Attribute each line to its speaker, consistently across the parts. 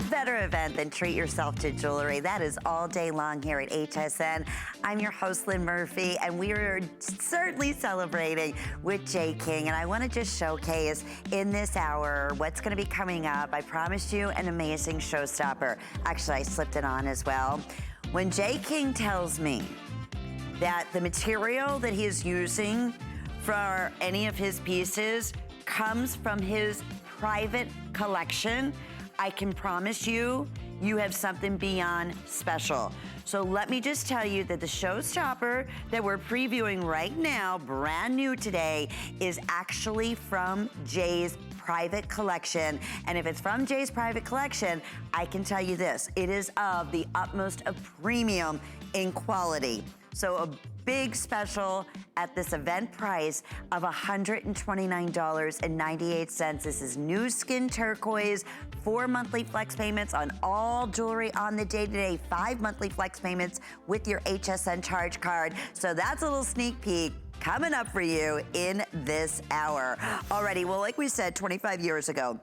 Speaker 1: better event than treat yourself to jewelry? That is all day long here at HSN. I'm your host, Lynn Murphy, and we are certainly celebrating with Jay King. And I want to just showcase in this hour what's going to be coming up. I promised you an amazing showstopper. Actually, I slipped it on as well. When Jay King tells me that the material that he is using for any of his pieces comes from his private collection, I can promise you, you have something beyond special. So let me just tell you that the showstopper that we're previewing right now, brand new today, is actually from Jay's private collection. And if it's from Jay's private collection, I can tell you this, it is of the utmost of premium in quality. So a big special at this event price of $129.98. This is new skin turquoise, 4 monthly flex payments on all jewelry on the day today, 5 monthly flex payments with your HSN charge card. So that's a little sneak peek coming up for you in this hour. Alrighty, well, like we said, 25 years ago,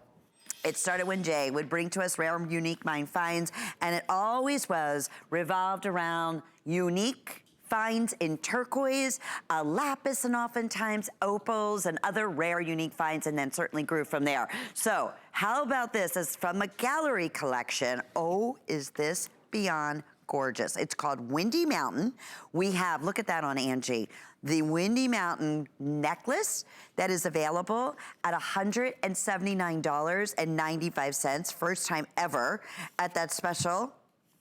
Speaker 1: it started when Jay would bring to us rare, unique mine finds, and it always was revolved around unique finds in turquoise, lapis, and oftentimes opals and other rare, unique finds, and then certainly grew from there. So how about this? It's from a gallery collection. Oh, is this beyond gorgeous. It's called Windy Mountain. We have, look at that on Angie, the Windy Mountain necklace that is available at $179.95, first time ever at that special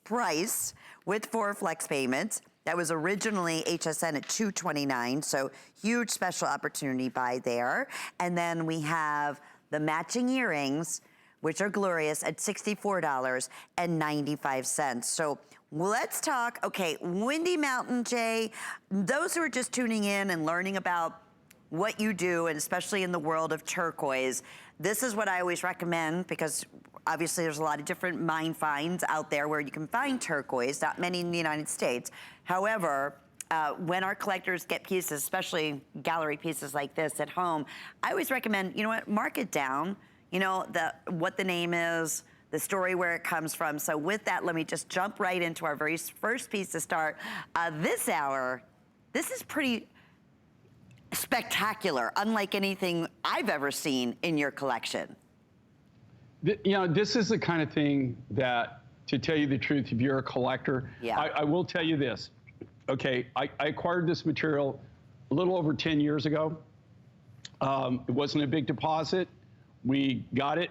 Speaker 1: price with 4 flex payments. That was originally HSN at $229, so huge special opportunity buy there. And then we have the matching earrings, which are glorious, at $64.95. So let's talk, okay, Windy Mountain, Jay, those who are just tuning in and learning about what you do, and especially in the world of turquoise, this is what I always recommend, because obviously there's a lot of different mine finds out there where you can find turquoise, not many in the United States. However, when our collectors get pieces, especially gallery pieces like this at home, I always recommend, you know what, mark it down, you know, what the name is, the story where it comes from. So with that, let me just jump right into our very first piece to start this hour. This is pretty spectacular, unlike anything I've ever seen in your collection.
Speaker 2: You know, this is the kind of thing that, to tell you the truth, if you're a collector,
Speaker 1: yeah.
Speaker 2: I will tell you this. Okay, I acquired this material a little over 10 years ago. It wasn't a big deposit. We got it.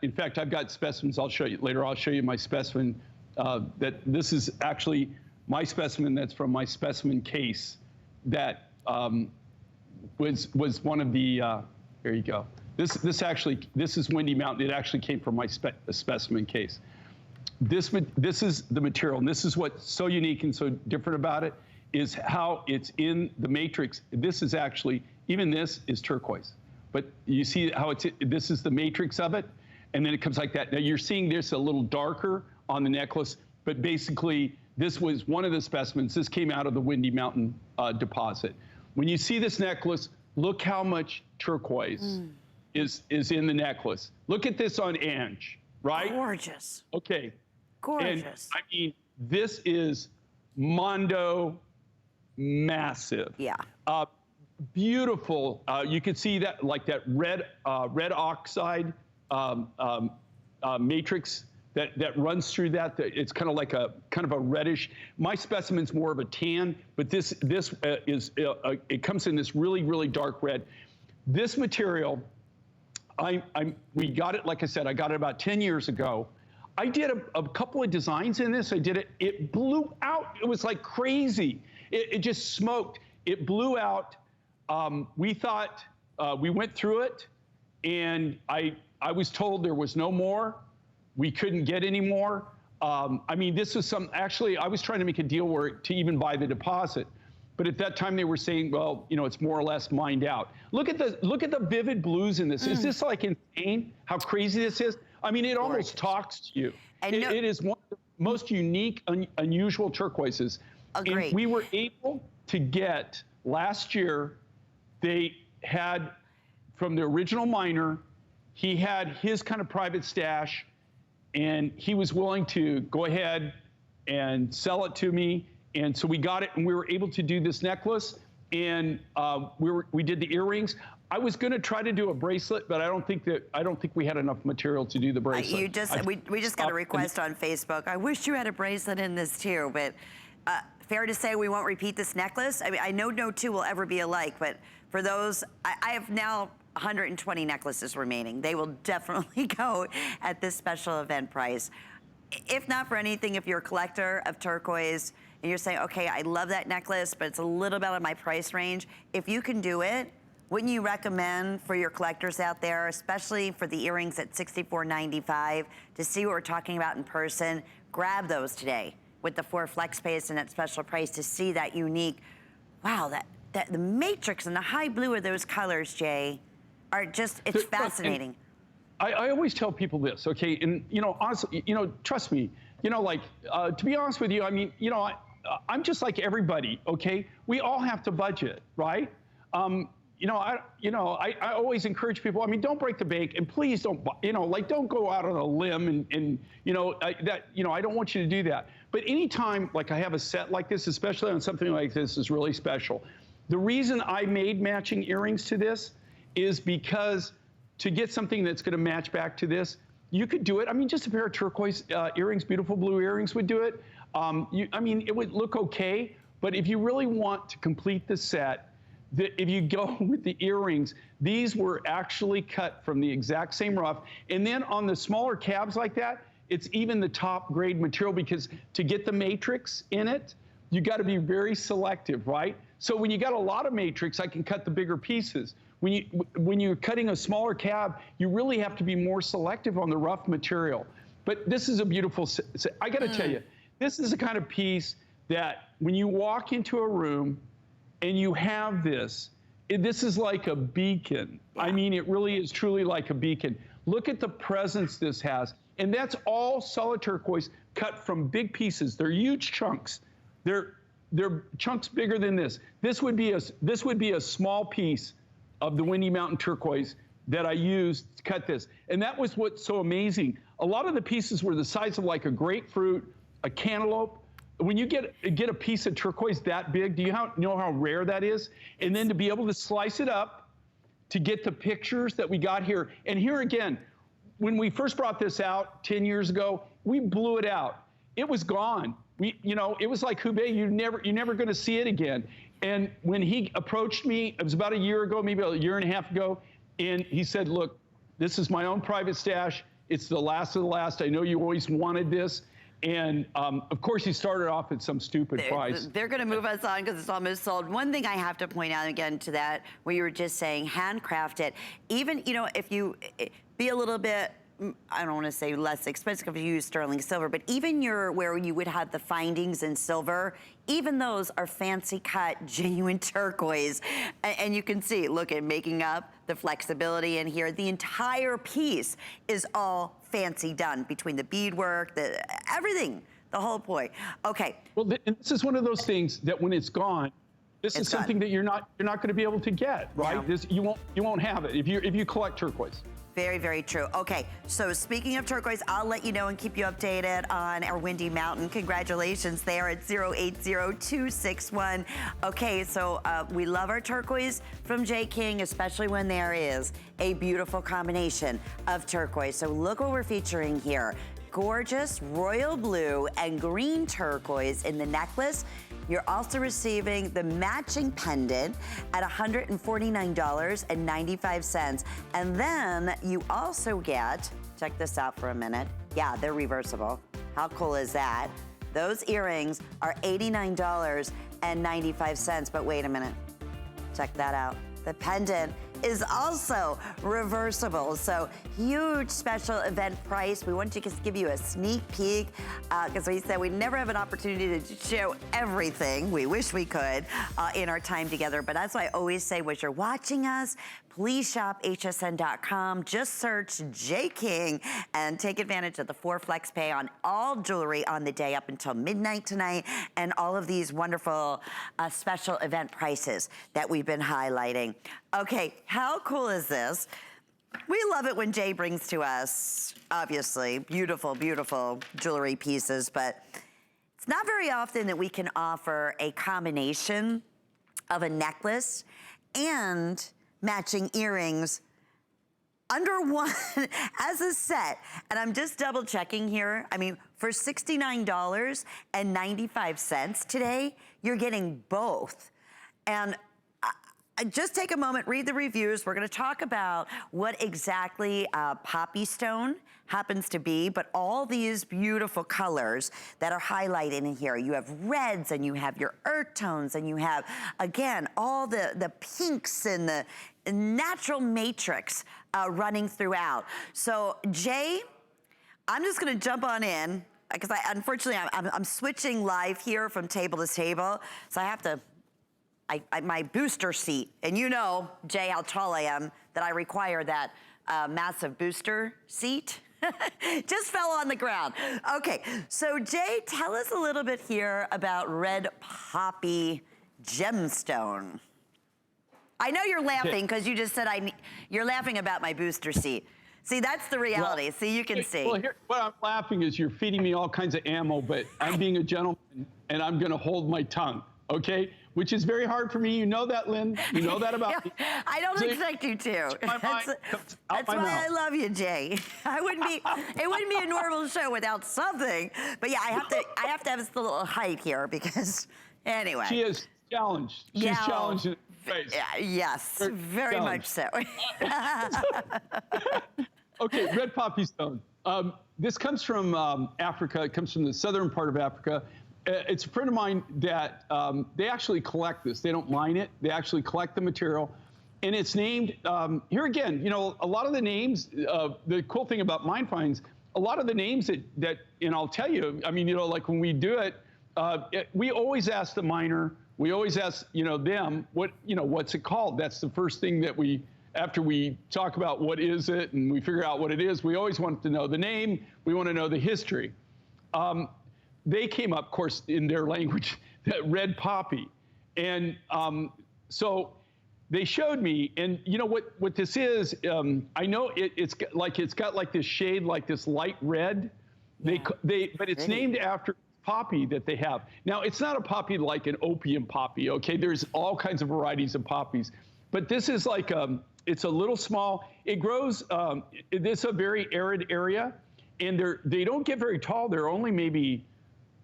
Speaker 2: In fact, I've got specimens. I'll show you later. I'll show you my specimen. That this is actually my specimen. That's from my specimen case. That was one of the. Here you go. This is Windy Mountain. It actually came from my specimen case. This is the material, and this is what's so unique and so different about it, is how it's in the matrix. This is actually, even this is turquoise, but you see how this is the matrix of it, and then it comes like that. Now you're seeing this a little darker on the necklace, but basically this was one of the specimens. This came out of the Windy Mountain deposit. When you see this necklace, look how much turquoise is in the necklace. Look at this on Ange, right?
Speaker 1: Gorgeous.
Speaker 2: Okay.
Speaker 1: Gorgeous.
Speaker 2: And, I mean, this is Mondo massive.
Speaker 1: Yeah.
Speaker 2: Beautiful. You can see that, like that red oxide matrix that runs through that. It's kind of like a reddish. My specimen's more of a tan, but this is it comes in this really, really dark red. This material, we got it, like I said, I got it about 10 years ago. I did a couple of designs in this. I did it. It blew out. It was like crazy. It just smoked. It blew out. We thought, we went through it, and I was told there was no more. We couldn't get any more. I mean, this was actually, I was trying to make a deal to even buy the deposit. But at that time they were saying, well, you know, it's more or less mined out. Look at the vivid blues in this. Is this like insane how crazy this is? I mean, it almost talks to you. And it is one of the most unique, unusual turquoises.
Speaker 1: Agreed.
Speaker 2: And we were able to get, last year, they had, from the original miner, he had his kind of private stash. and he was willing to go ahead and sell it to me. And so we got it, and we were able to do this necklace, and we did the earrings. I was going to try to do a bracelet, but I don't think we had enough material to do the bracelet.
Speaker 1: We just got a request on Facebook. I wish you had a bracelet in this too, but fair to say we won't repeat this necklace. I mean, I know no two will ever be alike, but for those, I have now 120 necklaces remaining. They will definitely go at this special event price. If not for anything, if you're a collector of turquoise and you're saying, okay, I love that necklace, but it's a little bit out of my price range, if you can do it, wouldn't you recommend for your collectors out there, especially for the earrings at $64.95, to see what we're talking about in person? Grab those today with the 4 flex pays and that special price to see that unique, wow, that the matrix and the high blue of those colors, Jay, are just, it's fascinating.
Speaker 2: I always tell people this, okay, and honestly, trust me, to be honest with you, I mean, I'm just like everybody, okay? We all have to budget, right? I always encourage people, I mean, don't break the bank, and please don't, don't go out on a limb I don't want you to do that. But anytime, like I have a set like this, especially on something like this, is really special. The reason I made matching earrings to this is because to get something that's going to match back to this, you could do it. I mean, just a pair of turquoise earrings, beautiful blue earrings would do it. I mean, it would look okay, but if you really want to complete the set, if you go with the earrings, these were actually cut from the exact same rough. And then on the smaller cabs like that, it's even the top grade material, because to get the matrix in it, you got to be very selective, right? So when you got a lot of matrix, I can cut the bigger pieces. When you're cutting a smaller cab, you really have to be more selective on the rough material. But this is a beautiful, I got to tell you, this is the kind of piece that when you walk into a room and you have this is like a beacon. Yeah. I mean, it really is truly like a beacon. Look at the presence this has. And that's all solid turquoise cut from big pieces. They're huge chunks. They're chunks bigger than this. This would be a small piece of the Windy Mountain turquoise that I used to cut this. And that was what's so amazing. A lot of the pieces were the size of like a grapefruit, a cantaloupe. When you get a piece of turquoise that big, do you know how rare that is? And then to be able to slice it up, to get the pictures that we got here. And here again, when we first brought this out 10 years ago, we blew it out. It was gone. It was like Hubei, you're never going to see it again. And when he approached me, it was about a year ago, maybe a year and a half ago, and he said, look, this is my own private stash. It's the last of the last. I know you always wanted this. And of course, he started off at some stupid price. They're
Speaker 1: going to move us on because it's almost sold. One thing I have to point out again to that, where you were just saying handcrafted, even, if you be a little bit, I don't want to say less expensive if you use sterling silver, but even where you would have the findings in silver, even those are fancy cut, genuine turquoise. And you can see, look at making up the flexibility in here. The entire piece is all fancy done between the beadwork, everything, the whole point. Okay.
Speaker 2: Well, this is one of those things that when it's gone, this is something that you're not going to be able to get, right? No. You won't have it if you collect turquoise.
Speaker 1: Very, very true. Okay, so speaking of turquoise, I'll let you know and keep you updated on our Windy Mountain. Congratulations there at 080261. Okay, so we love our turquoise from J. King, especially when there is a beautiful combination of turquoise. So look what we're featuring here. Gorgeous royal blue and green turquoise in the necklace. You're also receiving the matching pendant at $149.95. And then you also get, check this out for a minute. Yeah, they're reversible. How cool is that? Those earrings are $89.95, but wait a minute. Check that out. The pendant is also reversible. So huge special event price. We want to just give you a sneak peek because we said we never have an opportunity to show everything. We wish we could in our time together. But that's why I always say, as you're watching us, please shop hsn.com. Just search J. King and take advantage of the 4 flex pay on all jewelry on the day up until midnight tonight, and all of these wonderful special event prices that we've been highlighting. Okay, how cool is this? We love it when Jay brings to us, obviously, beautiful, beautiful jewelry pieces, but it's not very often that we can offer a combination of a necklace and matching earrings under one as a set. And I'm just double checking here. I mean, for $69.95 today, you're getting both. And just take a moment, read the reviews. We're gonna talk about what exactly Poppy Stone happens to be, but all these beautiful colors that are highlighted in here. You have reds and you have your earth tones and you have, again, all the pinks and the natural matrix running throughout. So Jay, I'm just gonna jump on in because unfortunately I'm switching live here from table to table. So I have to, my booster seat, and you know, Jay, how tall I am, that I require that massive booster seat. Just fell on the ground. Okay, so Jay, tell us a little bit here about Red Poppy Gemstone. I know you're laughing because you just said you're laughing about my booster seat. See, that's the reality.
Speaker 2: Well,
Speaker 1: see, you can see.
Speaker 2: Well, here, what I'm laughing is you're feeding me all kinds of ammo, but I'm being a gentleman and I'm gonna hold my tongue, okay? Which is very hard for me. You know that, Lynn. You know that about me.
Speaker 1: I don't expect you to. That's why I love you, Jay. It wouldn't be a normal show without something. But yeah, I have to have this little height here because anyway.
Speaker 2: She is challenged. She's challenged in the face.
Speaker 1: Yes, very much so.
Speaker 2: Okay, Red Poppy Stone. This comes from Africa. It comes from the southern part of Africa. It's a friend of mine that they actually collect this. They don't mine it. They actually collect the material. And it's named, here again, you know, a lot of the names, the cool thing about mine finds, a lot of the names that, and I'll tell you, I mean, you know, like when we do it, we always ask the miner, we always ask, you know, them, what's it called? That's the first thing that after we talk about what is it and we figure out what it is, we always want to know the name. We want to know the history. They came up, of course, in their language, that red poppy. And so they showed me, and you know what this is, I know it's got like this shade, like this light red. Yeah. But it's named after poppy that they have. Now, it's not a poppy like an opium poppy, okay? There's all kinds of varieties of poppies. But this is like, it's a little small, it grows, it's a very arid area, and they don't get very tall. They're only maybe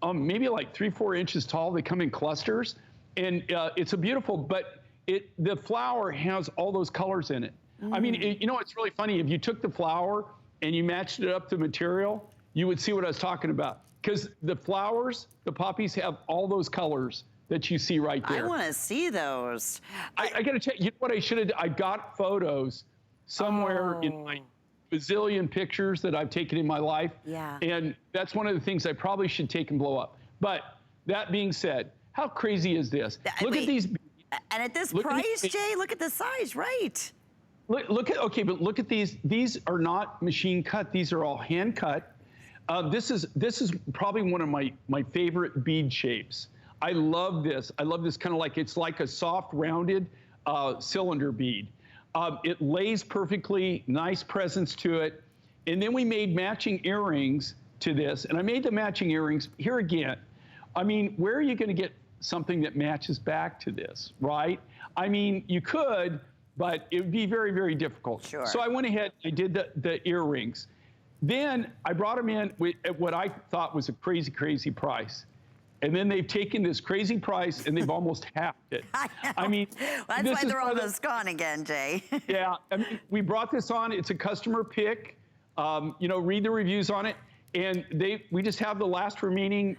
Speaker 2: like 3-4 inches tall. They come in clusters, and it's a beautiful, but the flower has all those colors in it. I mean, you know, it's really funny. If you took the flower and you matched it up to material, you would see what I was talking about. Because the flowers, the poppies have all those colors that you see right there.
Speaker 1: I want to see those.
Speaker 2: I got to tell you, you know what I should have done? I got photos somewhere in my bazillion pictures that I've taken in my life. Yeah. And that's one of the things I probably should take and blow up. But that being said, how crazy is this? Look at these.
Speaker 1: And at this price, Jay, look at the size, right?
Speaker 2: But look at these. These are not machine cut. These are all hand cut. This is probably one of my favorite bead shapes. I love this. I love this kind of like, it's like a soft rounded cylinder bead. It lays perfectly, nice presence to it. And then we made matching earrings to this. And I made the matching earrings here again. I mean, where are you going to get something that matches back to this, right? I mean, you could, but it would be very, very difficult. Sure. So I went ahead, I did the earrings. Then I brought them in at what I thought was a crazy, crazy price. And then they've taken this crazy price and they've almost halved it. I mean,
Speaker 1: well, that's why they're almost gone again, Jay.
Speaker 2: Yeah, I mean, we brought this on. It's a customer pick. You know, read the reviews on it, and we just have the last remaining,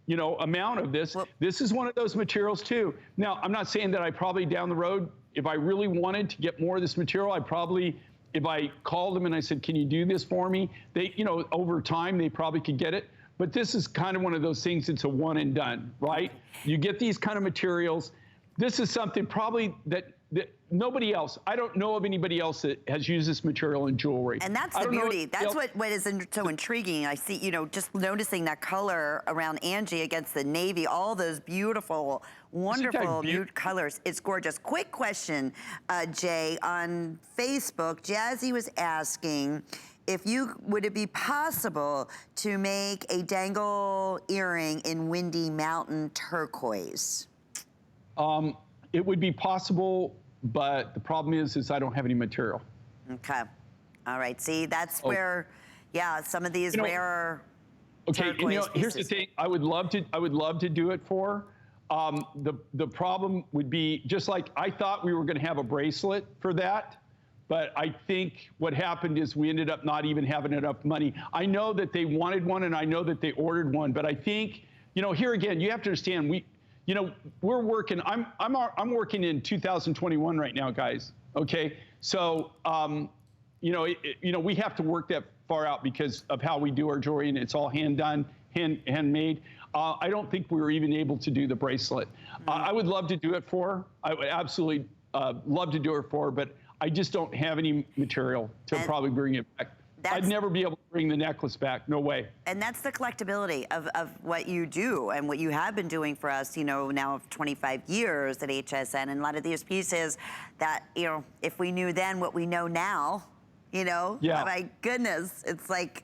Speaker 2: you know, amount of this. Well, this is one of those materials too. Now, I'm not saying that I probably down the road, if I really wanted to get more of this material, I probably, if I called them and I said, "Can you do this for me?" They, you know, over time they probably could get it. But this is kind of one of those things, it's a one and done, right? You get these kind of materials. This is something probably that nobody else. I don't know of anybody else that has used this material in jewelry.
Speaker 1: And that's the beauty. That's what is so intriguing. I see, you know, just noticing that color around Angie against the navy, all those beautiful, wonderful nude colors. It's gorgeous. Quick question, Jay, on Facebook, Jazzy was asking if would it be possible to make a dangle earring in Windy Mountain turquoise?
Speaker 2: It would be possible, but the problem is I don't have any material.
Speaker 1: Okay. All right. See, that's where, yeah, some of these rare.
Speaker 2: Okay. And, here's the thing. I would love to do it for. The problem would be just like I thought we were going to have a bracelet for that, but I think what happened is we ended up not even having enough money. I know that they wanted one, and I know that they ordered one, but I think, here again, you have to understand we're working. I'm working in 2021 right now, guys. Okay, so we have to work that far out because of how we do our jewelry, and it's all hand done, handmade. I don't think we were even able to do the bracelet. I would love to do it for. I would absolutely love to do it for, but I just don't have any material to probably bring it back. I'd never be able to bring the necklace back. No way. And
Speaker 1: that's the collectability of what you do and what you have been doing for us, now 25 years at HSN. And a lot of these pieces that, if we knew then what we know now, my goodness, it's like,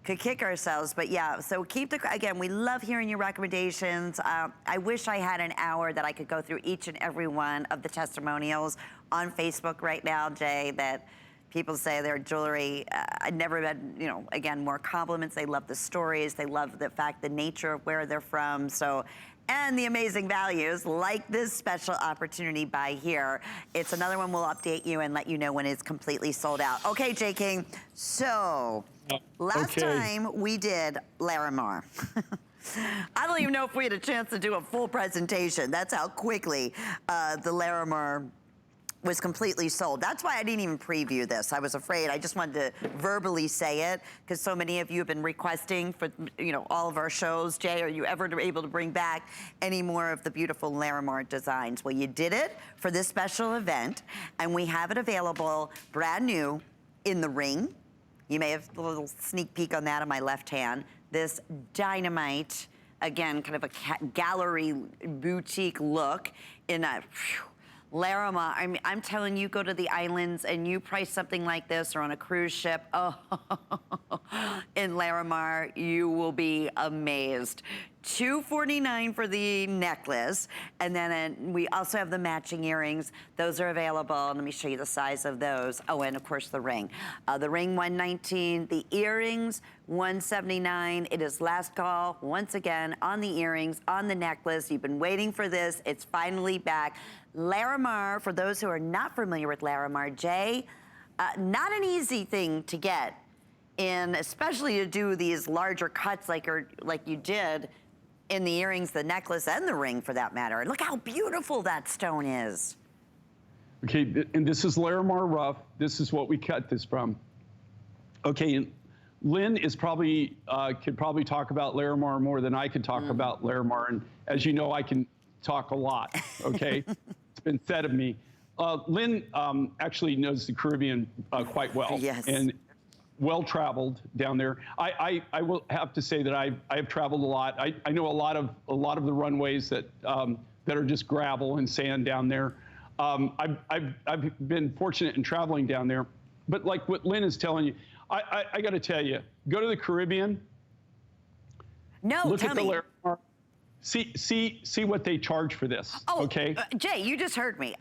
Speaker 1: could kick ourselves. But yeah, so again, we love hearing your recommendations. I wish I had an hour that I could go through each and every one of the testimonials on Facebook right now, Jay, that people say their jewelry, I never had, again, more compliments. They love the stories. They love the nature of where they're from. So, and the amazing values, like this special opportunity buy here. It's another one we'll update you and let you know when it's completely sold out. Okay, J. King, so last time we did Larimar. I don't even know if we had a chance to do a full presentation. That's how quickly the Larimar was completely sold. That's why I didn't even preview this. I was afraid. I just wanted to verbally say it because so many of you have been requesting for, all of our shows. Jay, are you ever able to bring back any more of the beautiful Larimar designs? Well, you did it for this special event, and we have it available brand new in the ring. You may have a little sneak peek on that on my left hand. This dynamite, again, kind of a gallery boutique look in a Larimar. I'm telling you, go to the islands and you price something like this or on a cruise ship, in Larimar, you will be amazed. $249 for the necklace, and then we also have the matching earrings. Those are available. Let me show you the size of those. Oh, and of course the ring. The ring, $119. The earrings, $179. It is last call, once again, on the earrings, on the necklace. You've been waiting for this. It's finally back. Larimar, for those who are not familiar with Larimar, Jay, not an easy thing to get in, especially to do these larger cuts like you did in the earrings, the necklace, and the ring for that matter. Look how beautiful that stone is.
Speaker 2: Okay, and this is Larimar rough. This is what we cut this from. Okay, and Lynn is could probably talk about Larimar more than I could talk about Larimar. And as you know, I can talk a lot, okay? It's been said of me. Lynn actually knows the Caribbean quite well.
Speaker 1: Yes.
Speaker 2: And well-traveled down there. I will have to say that I have traveled a lot. I know a lot of the runways that are just gravel and sand down there. I've been fortunate in traveling down there, but like what Lynn is telling you, I got to tell you, go to the Caribbean.
Speaker 1: No,
Speaker 2: look
Speaker 1: tell
Speaker 2: at the
Speaker 1: me.
Speaker 2: Larimar, see what they charge for this.
Speaker 1: Oh,
Speaker 2: okay.
Speaker 1: Jay, you just heard me.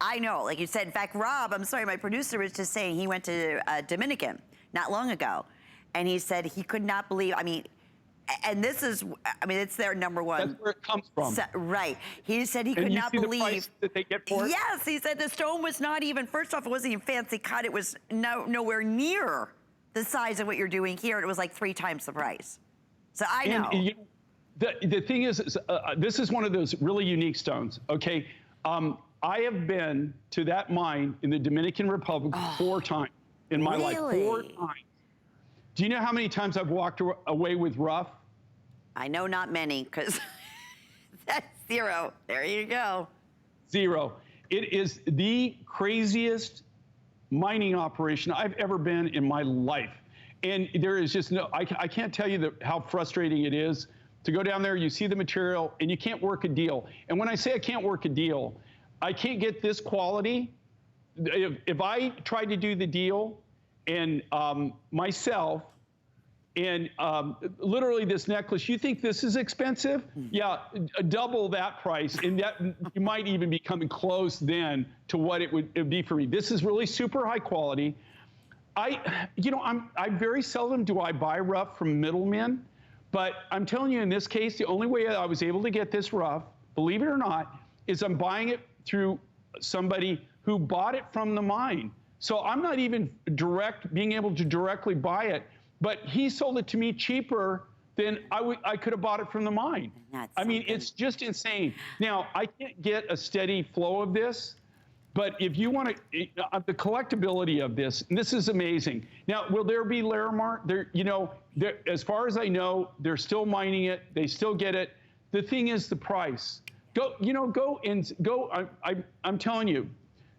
Speaker 1: I know, like you said. In fact, Rob, I'm sorry, my producer was just saying he went to Dominican not long ago, and he said he could not believe, and this is, it's their number one.
Speaker 2: That's where it comes from.
Speaker 1: Right. He said he could not believe.
Speaker 2: The price that they get for it?
Speaker 1: Yes, he said the stone was not even, first off, it wasn't even fancy cut. It was nowhere near the size of what you're doing here. It was like 3 times the price. So I know.
Speaker 2: And the thing is this is one of those really unique stones, okay? I have been to that mine in the Dominican Republic 4 times in my life. 4 times. Do you know how many times I've walked away with rough?
Speaker 1: I know not many, because that's 0. There you go.
Speaker 2: 0. It is the craziest mining operation I've ever been in my life. And there is just no, I can't tell you how frustrating it is to go down there, you see the material, and you can't work a deal. And when I say I can't work a deal, I can't get this quality. If I tried to do the deal and myself, and literally this necklace, you think this is expensive? Yeah, double that price, and that you might even be coming close then to what it would be for me. This is really super high quality. I very seldom do I buy rough from middlemen, but I'm telling you in this case, the only way I was able to get this rough, believe it or not, is I'm buying it through somebody who bought it from the mine. So I'm not even being able to directly buy it, but he sold it to me cheaper than I could have bought it from the mine. I mean, it's just insane. Now, I can't get a steady flow of this, but if you want to, the collectability of this, and this is amazing. Now, will there be Larimar? As far as I know, they're still mining it. They still get it. The thing is the price. I'm telling you,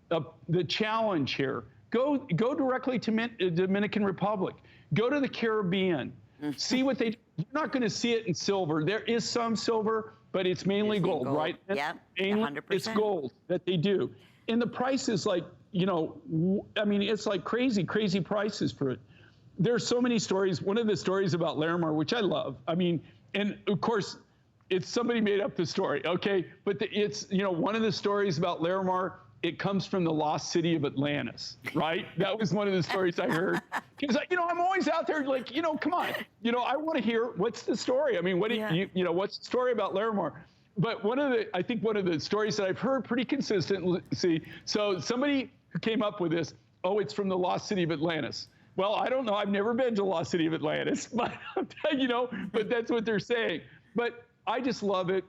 Speaker 2: the challenge here. Go directly to Dominican Republic. Go to the Caribbean. See what they do. You're not going to see it in silver. There is some silver, but it's mainly gold, right?
Speaker 1: Yeah,
Speaker 2: 100%. It's gold that they do. And the price is like, I mean, it's like crazy prices for it. There's so many stories. One of the stories about Larimar, which I love, I mean, and of course, it's somebody made up the story, okay? But it's, one of the stories about Larimar, it comes from the lost city of Atlantis, right? That was one of the stories I heard. Because, I'm always out there like, come on. I want to hear, what's the story? I mean, what's the story about Larimar? But I think one of the stories that I've heard pretty consistently, so somebody who came up with this, it's from the lost city of Atlantis. Well, I don't know. I've never been to the lost city of Atlantis, but, but that's what they're saying. But I just love it.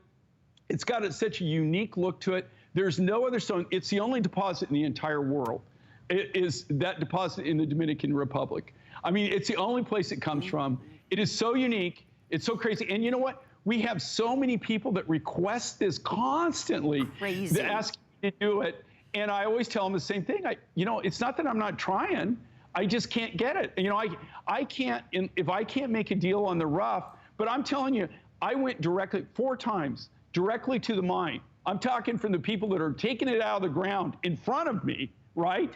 Speaker 2: It's got such a unique look to it. There's no other stone. It's the only deposit in the entire world. It is that deposit in the Dominican Republic. I mean, it's the only place it comes from. It is so unique. It's so crazy. And you know what? We have so many people that request this constantly.
Speaker 1: Crazy.
Speaker 2: That ask me to do it. And I always tell them the same thing. It's not that I'm not trying. I just can't get it. I can't, if I can't make a deal on the rough, but I'm telling you, I went 4 times directly to the mine. I'm talking from the people that are taking it out of the ground in front of me, right?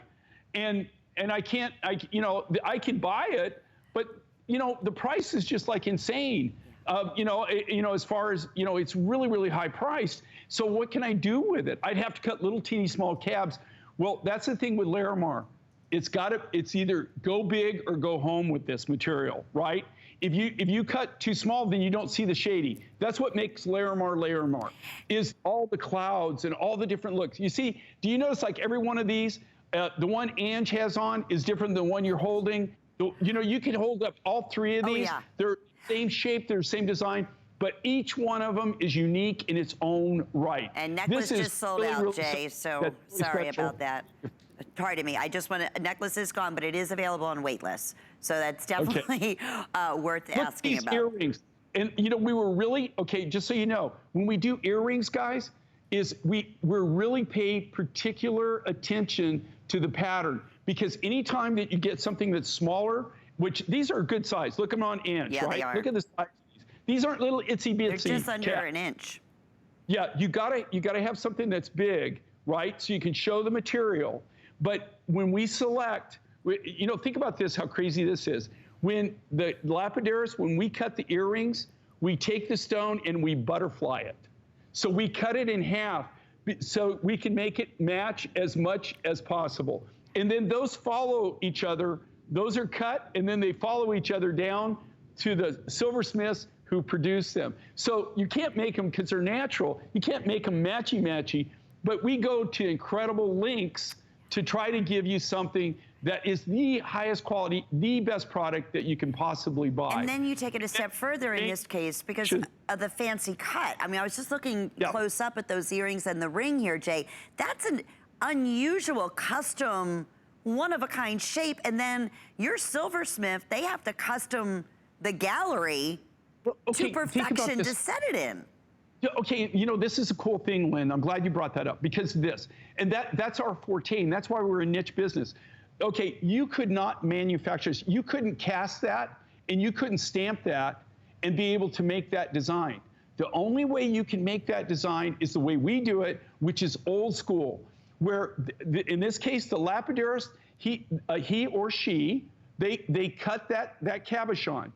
Speaker 2: And I can't, I can buy it, but the price is just like insane. As far as, it's really, really high priced. So what can I do with it? I'd have to cut little teeny small cabs. Well, that's the thing with Larimar. It's either go big or go home with this material, right? If you cut too small, then you don't see the shady. That's what makes Larimar, is all the clouds and all the different looks. You see, do you notice like every one of these, the one Ange has on is different than the one you're holding. You can hold up all 3 of these.
Speaker 1: Yeah.
Speaker 2: They're same shape, they're same design, but each one of them is unique in its own right.
Speaker 1: And necklace just sold
Speaker 2: really,
Speaker 1: out,
Speaker 2: really
Speaker 1: Jay, so sorry about that. Pardon me, I just want to, necklace is gone, but it is available on waitlist. So that's definitely worth asking about.
Speaker 2: Earrings. And we were really, just so you know, when we do earrings, guys, we're really pay particular attention to the pattern, because anytime that you get something that's smaller, which these are good size. Look at them on Ange,
Speaker 1: yeah,
Speaker 2: right?
Speaker 1: They are.
Speaker 2: Look at the size. These aren't little itsy bitsy.
Speaker 1: They're just under an inch.
Speaker 2: Yeah, you gotta have something that's big, right? So you can show the material. But when we select, think about this, how crazy this is. When the lapidaris, when we cut the earrings, we take the stone and we butterfly it. So we cut it in half so we can make it match as much as possible. And then those follow each other. Those are cut, and then they follow each other down to the silversmiths who produce them. So you can't make them, because they're natural, you can't make them matchy-matchy, but we go to incredible lengths to try to give you something that is the highest quality, the best product that you can possibly buy.
Speaker 1: And then you take it a step further in this case because of the fancy cut. I mean, I was just looking close up at those earrings and the ring here, Jay. That's an unusual, custom, one-of-a-kind shape. And then your silversmith, they have to custom the gallery to perfection to set it in.
Speaker 2: Okay, you know, this is a cool thing, Lynn. I'm glad you brought that up because this, and that's our forte, and that's why we're a niche business. Okay, you could not manufacture this. You couldn't cast that, and you couldn't stamp that and be able to make that design. The only way you can make that design is the way we do it, which is old school, where in this case, the lapidurist, he or she, they cut that cabochon.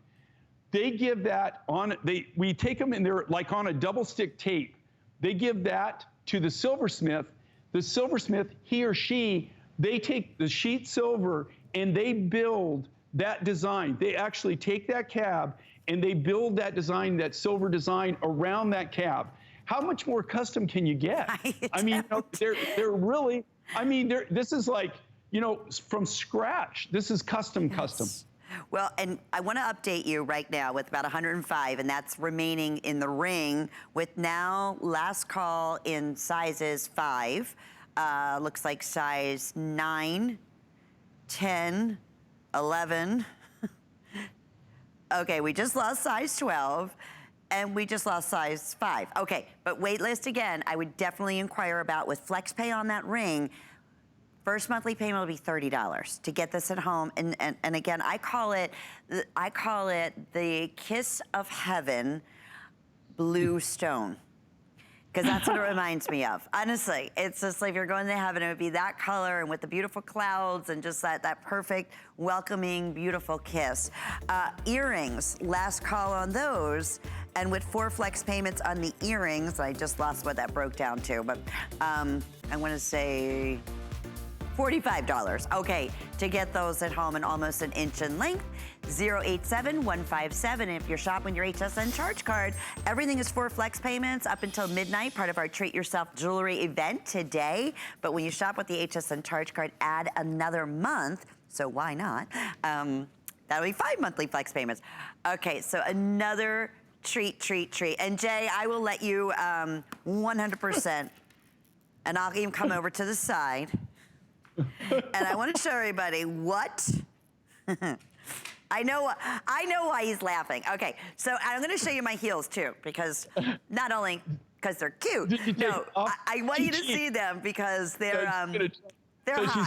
Speaker 2: They give that on, we take them and they're like on a double stick tape. They give that to the silversmith. The silversmith, he or she, they take the sheet silver and they build that design. They actually take that cab and they build that design, that silver design around that cab. How much more custom can you get? I mean, you know, they're really, I mean, this is like, you know, from scratch. This is custom.
Speaker 1: Well, and I want to update you right now with about 105, and that's remaining in the ring with now last call in sizes 5. Looks like size 9, 10, 11. Okay, we just lost size 12, and we just lost size 5. Okay, but wait list again, I would definitely inquire about with FlexPay on that ring. First monthly payment will be $30 to get this at home, and again, I call it the Kiss of Heaven blue stone, because that's what it reminds me of. Honestly, it's just like if you're going to heaven, it would be that color and with the beautiful clouds and just that perfect, welcoming, beautiful kiss. Earrings, last call on those, and with 4 flex payments on the earrings, I just lost what that broke down to, but I want to say $45, okay, to get those at home in almost an inch in length. 087157. If you're shopping your HSN charge card, everything is 4 flex payments up until midnight, part of our Treat Yourself Jewelry event today. But when you shop with the HSN charge card, add another month, so why not? That'll be 5 monthly flex payments. Okay, so another treat. And Jay, I will let you 100%, and I'll even come over to the side. And I want to show everybody what, I know why he's laughing. Okay, so I'm going to show you my heels too, because not only because they're cute, no, I want you to see them because they're high.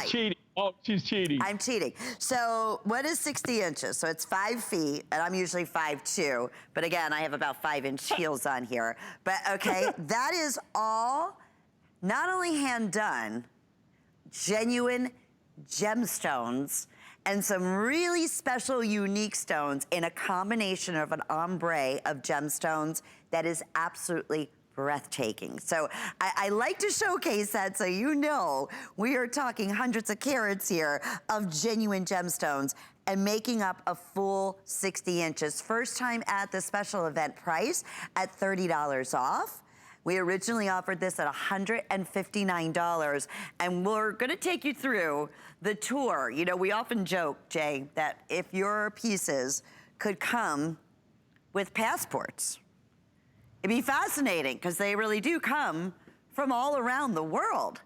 Speaker 2: She's cheating. Oh, she's cheating.
Speaker 1: I'm cheating. So what is 60 inches? So it's 5 feet, and I'm usually 5'2", but again, I have about 5-inch heels on here. But okay, that is all not only hand done, genuine gemstones and some really special, unique stones in a combination of an ombre of gemstones that is absolutely breathtaking. So I like to showcase that so you know we are talking hundreds of carats here of genuine gemstones and making up a full 60 inches. First time at the special event price at $30 off. We originally offered this at $159, and we're gonna take you through the tour. You know, we often joke, Jay, that if your pieces could come with passports, it'd be fascinating, because they really do come from all around the world,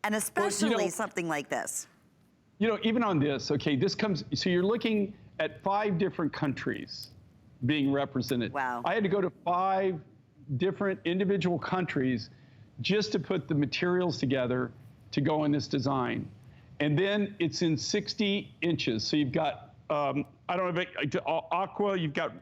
Speaker 1: and especially something like this.
Speaker 2: You know, even on this, okay, this comes, so you're looking at 5 different countries being represented.
Speaker 1: Wow.
Speaker 2: I had to go to 5 different individual countries just to put the materials together to go in this design. And then it's in 60 inches. So you've got, I don't know, aqua, you've got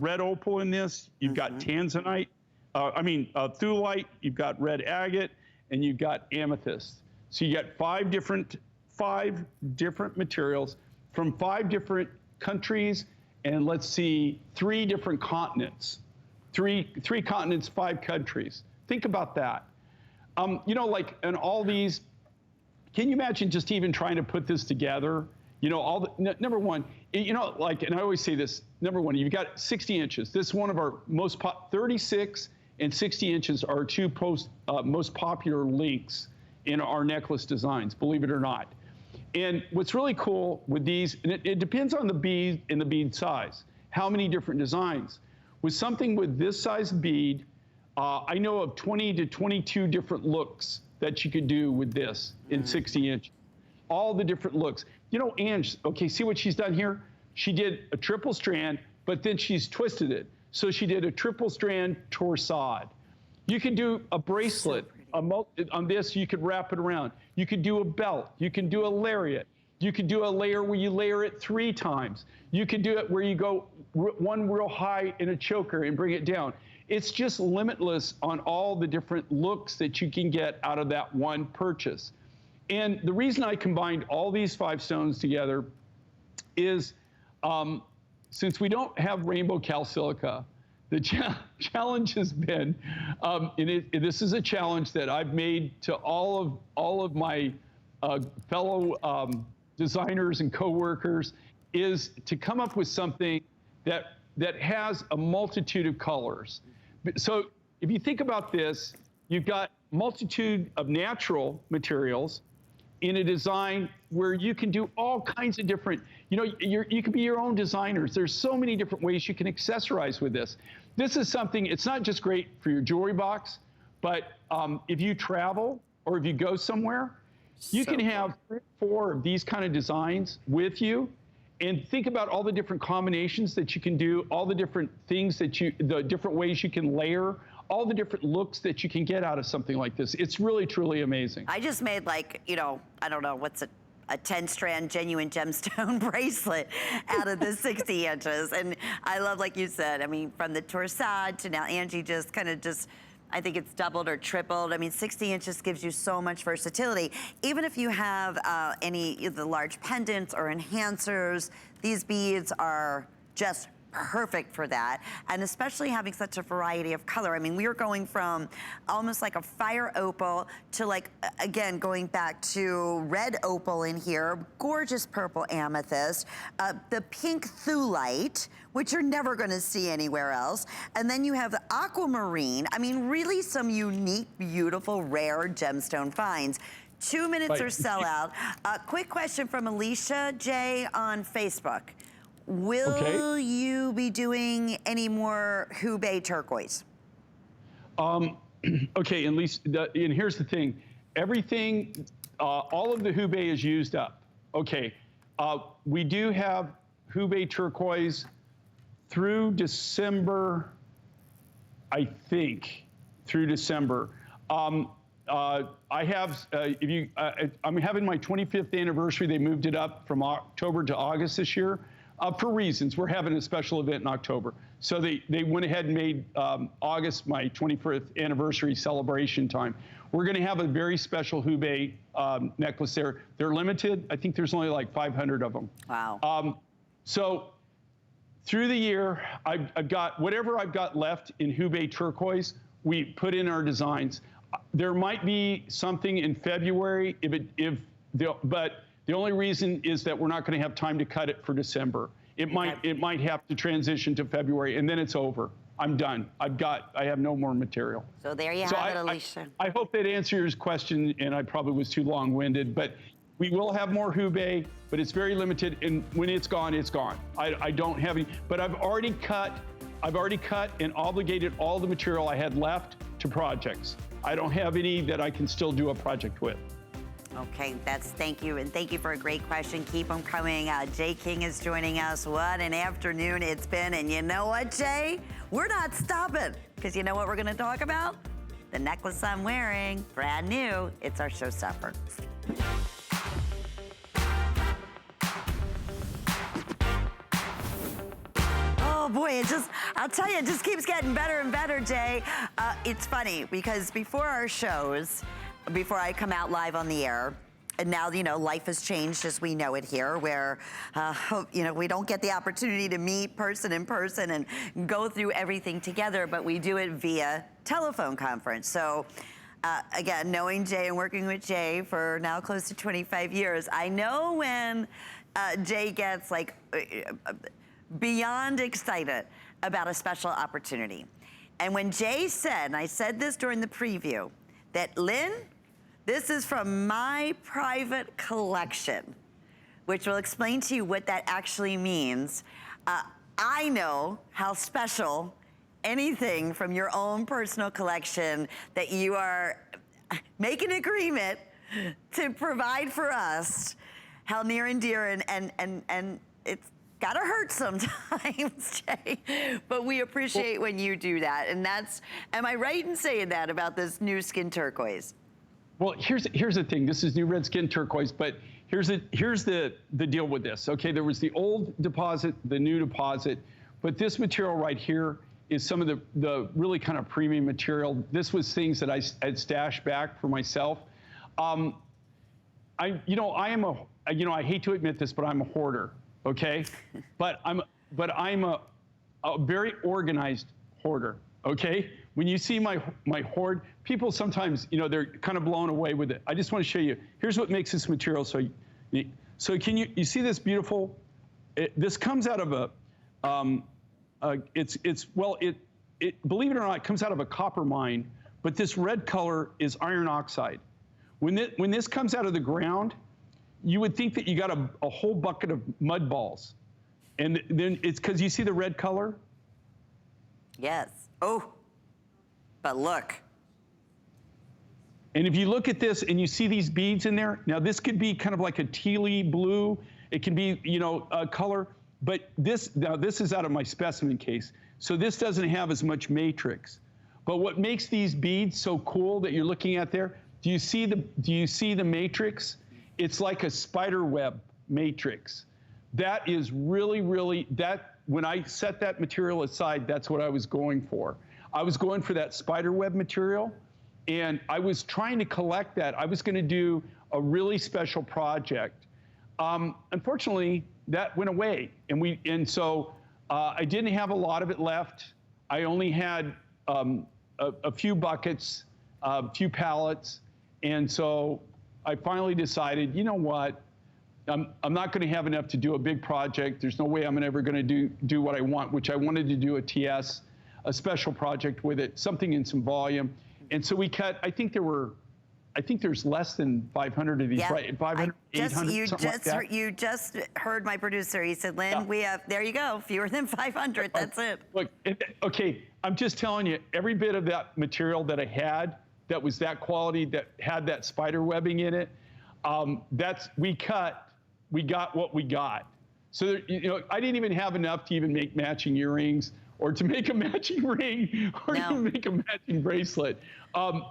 Speaker 2: red opal in this, you've got tanzanite, thulite, you've got red agate, and you've got amethyst. So you got 5 different materials from 5 different countries, and let's see, 3 different continents. Three continents, 5 countries. Think about that. You know, like, and all these, can you imagine just even trying to put this together? You know, all the, number one, you know, like, and I always say this, number one, you've got 60 inches. This is one of our most, 36 and 60 inches are 2 most popular links in our necklace designs, believe it or not. And what's really cool with these, and it depends on the bead and the bead size, how many different designs. With something with this size bead, I know of 20 to 22 different looks that you could do with this in 60 inches. All the different looks. You know, Ange, okay, see what she's done here? She did a triple strand, but then she's twisted it. So she did a triple strand torsade. You could do a bracelet. On this, you could wrap it around. You could do a belt. You can do a lariat. You could do a layer where you layer it 3 times. You could do it where you go one real high in a choker and bring it down. It's just limitless on all the different looks that you can get out of that one purchase. And the reason I combined all these 5 stones together is since we don't have rainbow calsilica, the challenge has been, this is a challenge that I've made to all of my fellow designers and coworkers, is to come up with something that has a multitude of colors. So if you think about this, you've got multitude of natural materials in a design where you can do all kinds of different, you can be your own designers. There's so many different ways you can accessorize with this. This is something, it's not just great for your jewelry box, but if you travel or if you go somewhere, you can have 3 or 4 of these kind of designs with you, and think about all the different combinations that you can do, all the different things that the different ways you can layer, all the different looks that you can get out of something like this. It's really, truly amazing.
Speaker 1: I just made I don't know, what's a 10-strand genuine gemstone bracelet out of the 60 inches. And I love, like you said, I mean, from the torsade to now Angie just kind of I think it's doubled or tripled. I mean, 60 inches gives you so much versatility. Even if you have any of the large pendants or enhancers, these beads are just perfect for that, and especially having such a variety of color. I mean, we are going from almost like a fire opal to again, going back to red opal in here, gorgeous purple amethyst, the pink thulite, which you're never gonna see anywhere else, and then you have the aquamarine. I mean, really some unique, beautiful, rare gemstone finds. 2 minutes or sell out. Quick question from Alicia J on Facebook. Will you be doing any more Hubei turquoise?
Speaker 2: Okay, and here's the thing. Everything, all of the Hubei is used up. Okay, we do have Hubei turquoise through December, I think, through December. I have, I'm having my 25th anniversary. They moved it up from October to August this year. For reasons, we're having a special event in October. So they went ahead and made August my 25th anniversary celebration time. We're gonna have a very special Hubei necklace there. They're limited. I think there's only like 500 of them.
Speaker 1: Wow.
Speaker 2: So through the year, I've got whatever I've got left in Hubei turquoise, we put in our designs. There might be something in February, but the only reason is that we're not going to have time to cut it for December. It might have to transition to February, and then it's over. I'm done. I have no more material.
Speaker 1: So there you have it, Alicia.
Speaker 2: I hope that answers your question, and I probably was too long-winded, but we will have more Hubei, but it's very limited, and when it's gone, it's gone. I don't have any, but I've already cut and obligated all the material I had left to projects. I don't have any that I can still do a project with.
Speaker 1: Okay, thank you, and thank you for a great question. Keep them coming. Jay King is joining us. What an afternoon it's been, and you know what, Jay? We're not stopping, because you know what we're gonna talk about? The necklace I'm wearing, brand new. It's our showstopper. Oh boy, I'll tell you, it just keeps getting better and better, Jay. It's funny, because before our shows, before I come out live on the air, and now, life has changed as we know it here, where, we don't get the opportunity to meet in person and go through everything together, but we do it via telephone conference. So, again, knowing Jay and working with Jay for now close to 25 years, I know when Jay gets beyond excited about a special opportunity. And when Jay said, and I said this during the preview, that Lynn, this is from my private collection, which will explain to you what that actually means. I know how special anything from your own personal collection that you are making an agreement to provide for us, how near and dear, and it's gotta hurt sometimes, Jay, but we appreciate when you do that. And that's, am I right in saying that about this new skin turquoise?
Speaker 2: Well, here's the thing. This is new red skin turquoise, but here's the deal with this. Okay, there was the old deposit, the new deposit, but this material right here is some of the really kind of premium material. This was things that I had stashed back for myself. I hate to admit this, but I'm a hoarder. Okay, but I'm a very organized hoarder. Okay, when you see my hoard, people sometimes, they're kind of blown away with it. I just want to show you. Here's what makes this material so can you see this beautiful? This comes out of believe it or not, it comes out of a copper mine, but this red color is iron oxide. When this comes out of the ground, you would think that you got a whole bucket of mud balls. And then it's because you see the red color?
Speaker 1: Yes. Oh, but look.
Speaker 2: And if you look at this and you see these beads in there, now this could be kind of like a tealy blue. It can be, a color. But this is out of my specimen case. So this doesn't have as much matrix. But what makes these beads so cool that you're looking at there, do you see the matrix? It's like a spider web matrix. That is really, really, when I set that material aside, that's what I was going for. I was going for that spider web material, and I was trying to collect that. I was going to do a really special project. Unfortunately, that went away, and so I didn't have a lot of it left. I only had a few buckets, a few pallets, and so I finally decided, you know what? I'm not going to have enough to do a big project. There's no way I'm ever going to do what I want, which I wanted to do a TS, a special project with it, something in some volume. And so we cut, I think there's less than 500 of these,
Speaker 1: yeah.
Speaker 2: Right? 500, 800, something like that.
Speaker 1: You just heard my producer. He said, Lynn, we have, there you go, fewer than 500, that's it.
Speaker 2: Look, okay, I'm just telling you, every bit of that material that I had that was that quality, that had that spider webbing in it, we got what we got. So, I didn't even have enough to even make matching earrings or to make a matching ring or to make a matching bracelet.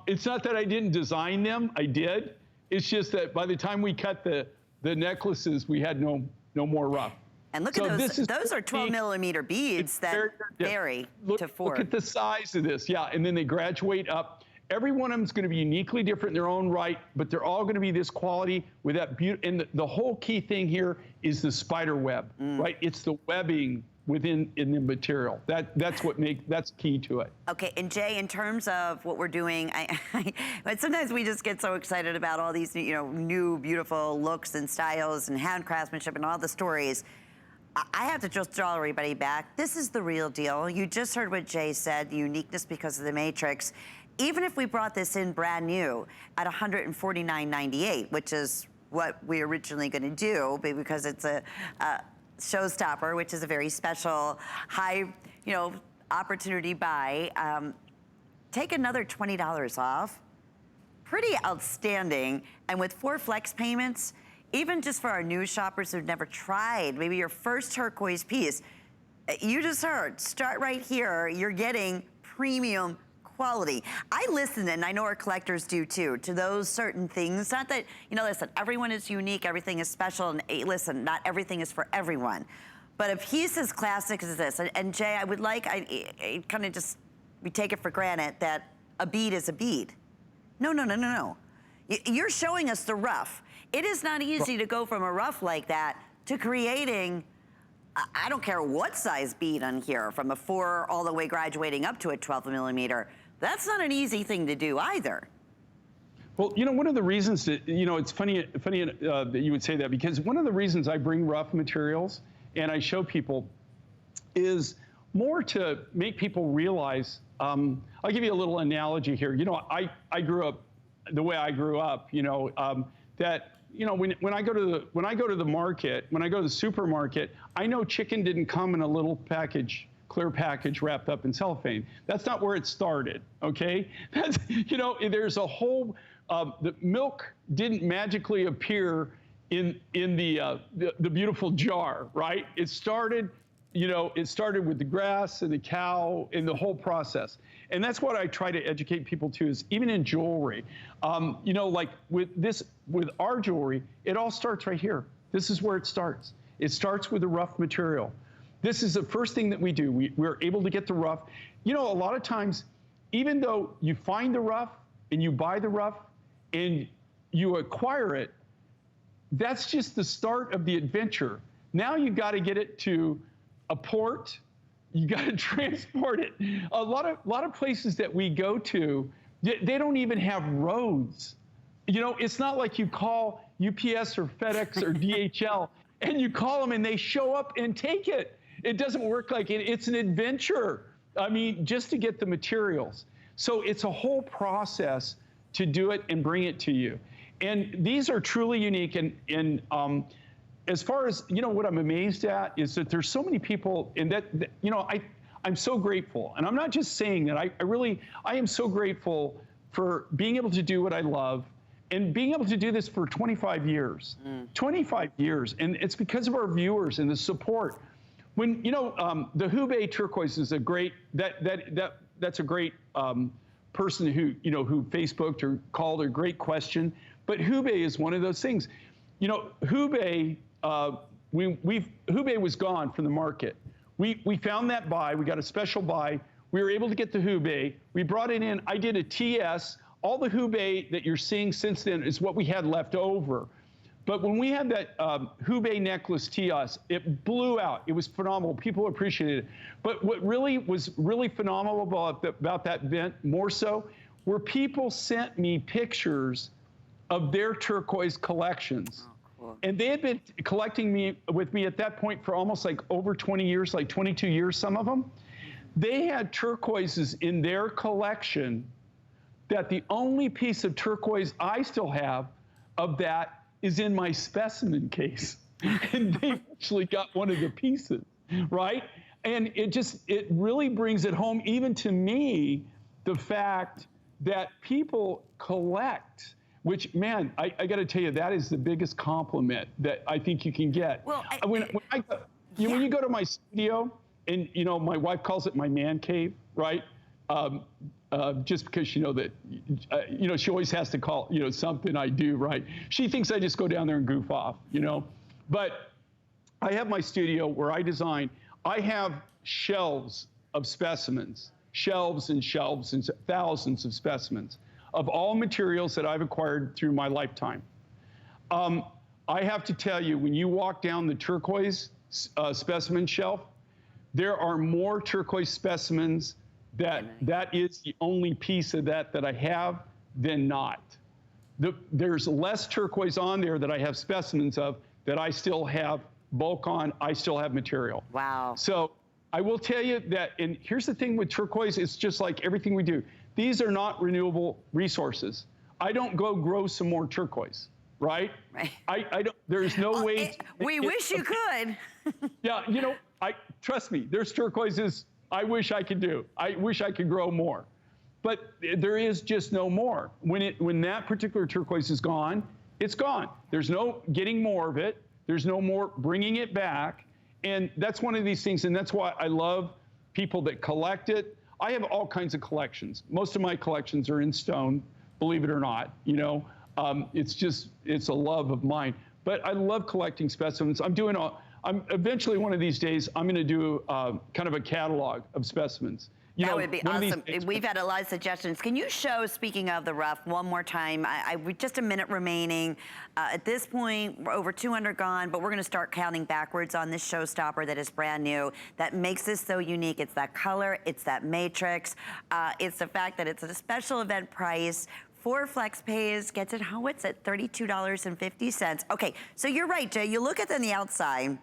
Speaker 2: It's not that I didn't design them, I did. It's just that by the time we cut the necklaces, we had no more rough.
Speaker 1: And look at those are 12 millimeter beads that vary to 4.
Speaker 2: Look at the size of this, yeah, and then they graduate up. Every one of them is going to be uniquely different in their own right, but they're all going to be this quality with that beauty. And the whole key thing here is the spider web, right? It's the webbing in the material. That's key to it.
Speaker 1: Okay, and Jay, in terms of what we're doing, but sometimes we just get so excited about all these, new beautiful looks and styles and hand craftsmanship and all the stories. I have to just draw everybody back. This is the real deal. You just heard what Jay said, the uniqueness because of the matrix. Even if we brought this in brand new at $149.98, which is what we're originally going to do, because it's a showstopper, which is a very special, high, opportunity buy. Take another $20 off. Pretty outstanding. And with 4 flex payments, even just for our new shoppers who've never tried, maybe your first turquoise piece, you just heard, start right here. You're getting premium quality. I listen, and I know our collectors do too, to those certain things. Not that, listen, everyone is unique, everything is special, and listen, not everything is for everyone. But a piece as classic as this, and Jay, I would like, I kind of just, we take it for granted that a bead is a bead. No. You're showing us the rough. It is not easy to go from a rough like that to creating, I don't care what size bead on here, from a 4 all the way graduating up to a 12 millimeter. That's not an easy thing to do either.
Speaker 2: Well, one of the reasons that, it's funny that you would say that, because one of the reasons I bring rough materials and I show people is more to make people realize, I'll give you a little analogy here. I grew up the way I grew up, that, when I go to the market, when I go to the supermarket, I know chicken didn't come in a little package, clear package wrapped up in cellophane. That's not where it started, okay? That's, there's a whole, the milk didn't magically appear in the beautiful jar, right? It started, it started with the grass and the cow and the whole process. And that's what I try to educate people to, is even in jewelry, like with our jewelry, it all starts right here. This is where it starts. It starts with the rough material. This is the first thing that we do. We're able to get the rough. A lot of times, even though you find the rough and you buy the rough and you acquire it, that's just the start of the adventure. Now you got to get it to a port. You got to transport it. A lot of places that we go to, they don't even have roads. It's not like you call UPS or FedEx or DHL and you call them and they show up and take it. It doesn't work like it. It's an adventure. I mean, just to get the materials. So it's a whole process to do it and bring it to you. And these are truly unique. And as far as, what I'm amazed at is that there's so many people, and I'm so grateful. And I'm not just saying that. I am so grateful for being able to do what I love and being able to do this for 25 years. 25 years. And it's because of our viewers and the support. When, the Hubei turquoise is a great, that's a great person who Facebooked or called, a great question. But Hubei is one of those things. Hubei, Hubei was gone from the market. We found that buy. We got a special buy. We were able to get the Hubei. We brought it in. I did a TS. All the Hubei that you're seeing since then is what we had left over. But when we had that Hubei necklace TS, it blew out. It was phenomenal. People appreciated it. But what really was really phenomenal about that event, more so, were people sent me pictures of their turquoise collections. Oh, cool. And they had been collecting with me at that point for almost like over 20 years, like 22 years, some of them. They had turquoises in their collection that the only piece of turquoise I still have of that is in my specimen case. And they actually got one of the pieces, right? And it really brings it home, even to me, the fact that people collect, which, man, I got to tell you, that is the biggest compliment that I think you can get. Well, when you go to my studio, and my wife calls it my man cave, right? Just because she always has to call something I do, right? She thinks I just go down there and goof off, But I have my studio where I design. I have shelves of specimens, shelves and thousands of specimens of all materials that I've acquired through my lifetime. I have to tell you, when you walk down the turquoise specimen shelf, there are more turquoise specimens that is the only piece of that I have than not. There's less turquoise on there that I have specimens of that I still have bulk on, I still have material.
Speaker 1: Wow.
Speaker 2: So I will tell you that, and here's the thing with turquoise, it's just like everything we do. These are not renewable resources. I don't go grow some more turquoise, right?
Speaker 1: Right.
Speaker 2: I don't, there's no way.
Speaker 1: We wish you could.
Speaker 2: Yeah, trust me, there's turquoises I wish I could do. I wish I could grow more. But there is just no more. When that particular turquoise is gone, it's gone. There's no getting more of it. There's no more bringing it back. And that's one of these things, and that's why I love people that collect it. I have all kinds of collections. Most of my collections are in stone, believe it or not. It's a love of mine. But I love collecting specimens. Eventually one of these days, I'm going to do kind of a catalog of specimens.
Speaker 1: That would be awesome. We've had a lot of suggestions. Can you show, speaking of the rough, one more time? Just a minute remaining. At this point, we're over 200 gone, but we're going to start counting backwards on this showstopper that is brand new. That makes this so unique. It's that color. It's that matrix. It's the fact that it's at a special event price. 4 flex pays gets it how it's at $32.50. Okay, so you're right, Jay. You look at it on the outside.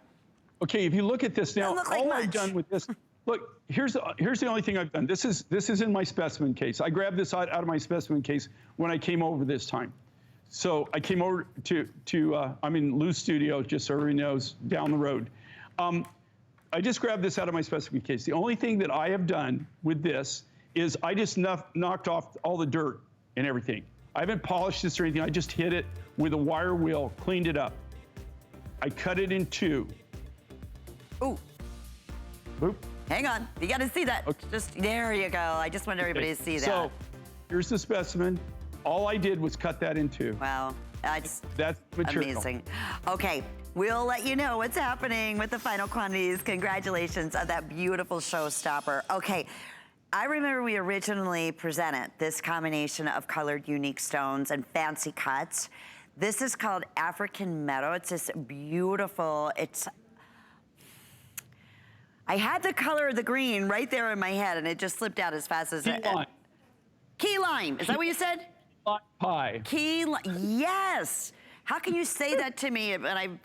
Speaker 2: Okay, if you look at this now, all I've done with this. Look, here's the only thing I've done. This is in my specimen case. I grabbed this out of my specimen case when I came over this time. So I came over I'm in Lou's studio, just so everybody knows, down the road. I just grabbed this out of my specimen case. The only thing that I have done with this is I just knocked off all the dirt and everything. I haven't polished this or anything. I just hit it with a wire wheel, cleaned it up. I cut it in two.
Speaker 1: Ooh.
Speaker 2: Boop.
Speaker 1: Hang on, you gotta see that.
Speaker 2: Okay.
Speaker 1: Just, there you go. I just want everybody to see that.
Speaker 2: So, here's the specimen. All I did was cut that in two.
Speaker 1: Wow, that's
Speaker 2: material.
Speaker 1: amazing. Okay, we'll let you know what's happening with the final quantities. Congratulations on that beautiful showstopper. Okay, I remember we originally presented this combination of colored unique stones and fancy cuts. This is called African Meadow. It's this beautiful, I had the color of the green right there in my head and it just slipped out as fast as it. Key lime, is that what you said?
Speaker 2: Pie.
Speaker 1: Key lime, yes. How can you say that to me when I'm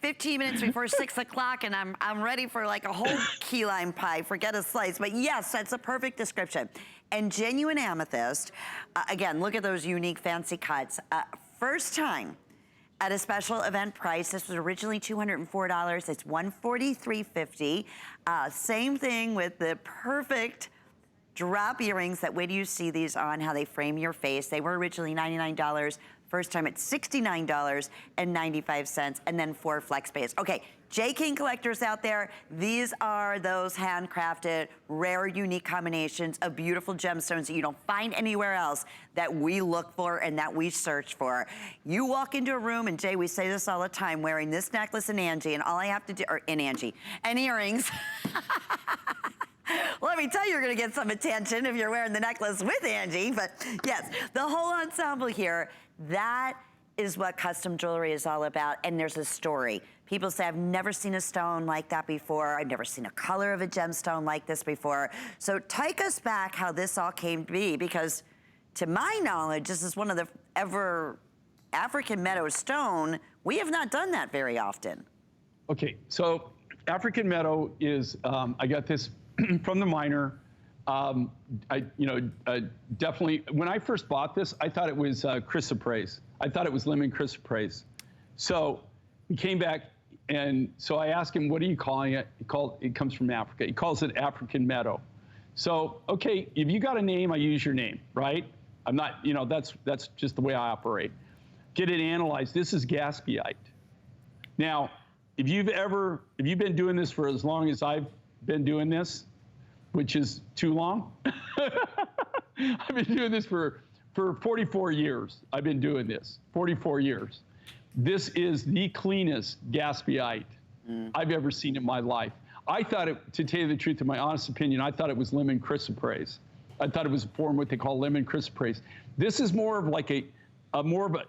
Speaker 1: 15 minutes before 6 o'clock and I'm ready for like a whole key lime pie, forget a slice. But yes, that's a perfect description. And genuine amethyst, again, look at those unique fancy cuts. First time at a special event price. This was originally $204. It's $143.50. Same thing with the perfect drop earrings that when you see these on, how they frame your face. They were originally $99. First time it's $69.95, and then 4 flex pays. Okay, J. King collectors out there, these are those handcrafted, rare, unique combinations of beautiful gemstones that you don't find anywhere else that we look for and that we search for. You walk into a room, and Jay, we say this all the time, wearing this necklace and Angie, and all I have to do, or in Angie, and earrings. Let me tell you, you're gonna get some attention if you're wearing the necklace with Angie, but yes, the whole ensemble here, that is what custom jewelry is all about, and there's a story. People say, I've never seen a stone like that before. I've never seen a color of a gemstone like this before. So take us back how this all came to be, because to my knowledge, this is one of the ever African Meadow stone. We have not done that very often.
Speaker 2: Okay, so African Meadow is, I got this from the miner. Definitely, when I first bought this, I thought it was chrysoprase. I thought it was lemon chrysoprase. So we came back, and so I asked him, what are you calling it? It comes from Africa. He calls it African Meadow. So, okay, if you got a name, I use your name, right? I'm not, that's just the way I operate. Get it analyzed. This is gaspiite. Now, if you've been doing this for as long as I've been doing this, which is too long. I've been doing this for 44 years. I've been doing this, 44 years. This is the cleanest gaspiite I've ever seen in my life. I thought it, to tell you the truth, in my honest opinion, I thought it was lemon chrysoprase. I thought it was a form what they call lemon chrysoprase. This is more of like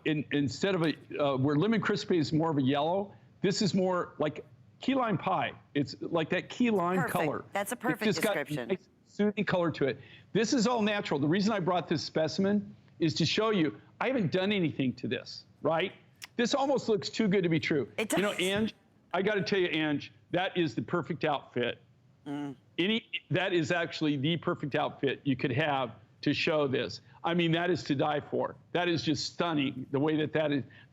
Speaker 2: instead of where lemon chrysoprase is more of a yellow, this is more like key lime pie. It's like that key lime color.
Speaker 1: That's a perfect description.
Speaker 2: Got a nice, soothing color to it. This is all natural. The reason I brought this specimen is to show you I haven't done anything to this, right? This almost looks too good to be true.
Speaker 1: It does.
Speaker 2: Ange, I got to tell you, Ange, that is the perfect outfit. That is actually the perfect outfit you could have to show this. I mean, that is to die for. That is just stunning, the way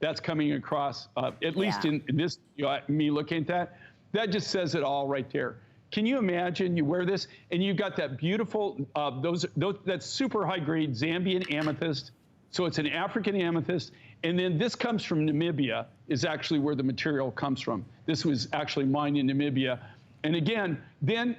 Speaker 2: that's coming across, at least in this, me looking at that. That just says it all right there. Can you imagine you wear this and you've got that beautiful, that's super high grade Zambian amethyst. So it's an African amethyst. And then this comes from Namibia, is actually where the material comes from. This was actually mined in Namibia. And again, then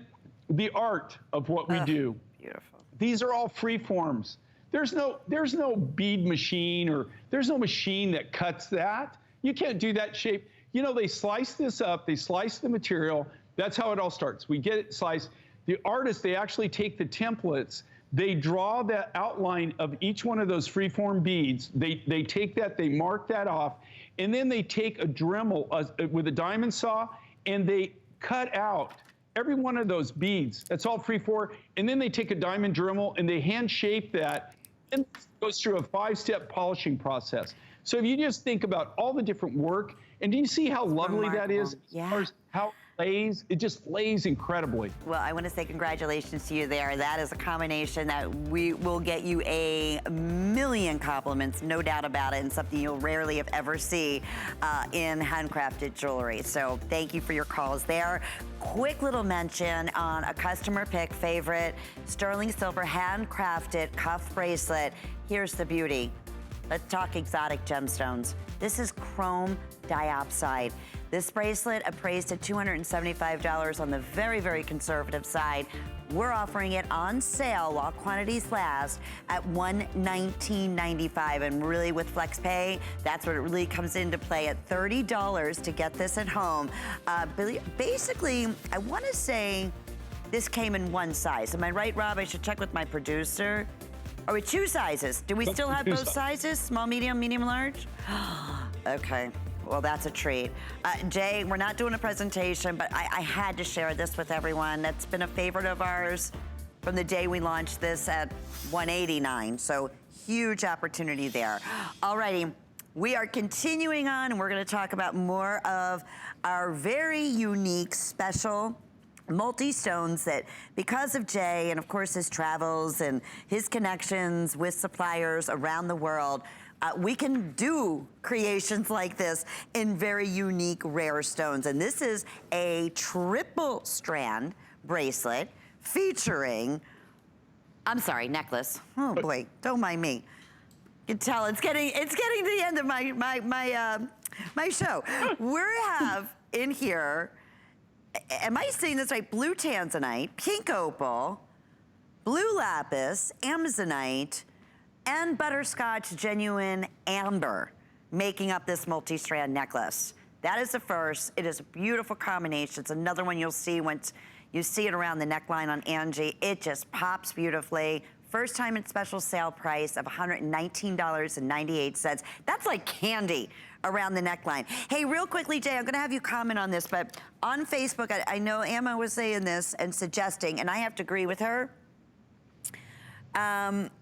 Speaker 2: the art of what we do.
Speaker 1: Beautiful.
Speaker 2: These are all free forms. There's no bead machine, or there's no machine that cuts that. You can't do that shape. They slice this up, they slice the material. That's how it all starts. We get it sliced. The artists, they actually take the templates, they draw that outline of each one of those freeform beads. They take that, they mark that off, and then they take a Dremel with a diamond saw, and they cut out every one of those beads. That's all freeform. And then they take a diamond Dremel and they hand shape that, and it goes through a 5-step polishing process. So if you just think about all the different work, and do you see how lovely that is?
Speaker 1: Yeah.
Speaker 2: As far as how it just lays incredibly.
Speaker 1: Well, I want to say congratulations to you there. That is a combination that we will get you a million compliments, no doubt about it, and something you'll rarely if ever see in handcrafted jewelry. So thank you for your calls there. Quick little mention on a customer pick favorite, sterling silver handcrafted cuff bracelet. Here's the beauty. Let's talk exotic gemstones. This is chrome diopside. This bracelet appraised at $275 on the very, very conservative side. We're offering it on sale while quantities last at $119.95. And really with FlexPay, that's where it really comes into play at $30 to get this at home. Basically, I want to say this came in one size. Am I right, Rob? I should check with my producer. Are we two sizes? Do we still have both sizes? Small, medium, medium, large? Okay. Well, that's a treat. Jay, we're not doing a presentation, but I had to share this with everyone. That's been a favorite of ours from the day we launched this at $189. So huge opportunity there. All righty, we are continuing on, and we're gonna talk about more of our very unique, special multi-stones that, because of Jay and of course his travels and his connections with suppliers around the world, we can do creations like this in very unique, rare stones. And this is a triple strand bracelet featuring, I'm sorry, necklace. Oh boy, don't mind me. You can tell it's getting to the end of my show. We have in here, am I saying this right? Blue tanzanite, pink opal, blue lapis, amazonite, and butterscotch genuine amber, making up this multi-strand necklace. That is the first. It is a beautiful combination. It's another one you'll see once you see it around the neckline on Angie. It just pops beautifully. First time at special sale price of $119.98. That's like candy around the neckline. Hey, real quickly, Jay, I'm gonna have you comment on this, but on Facebook, I know Emma was saying this and suggesting, and I have to agree with her.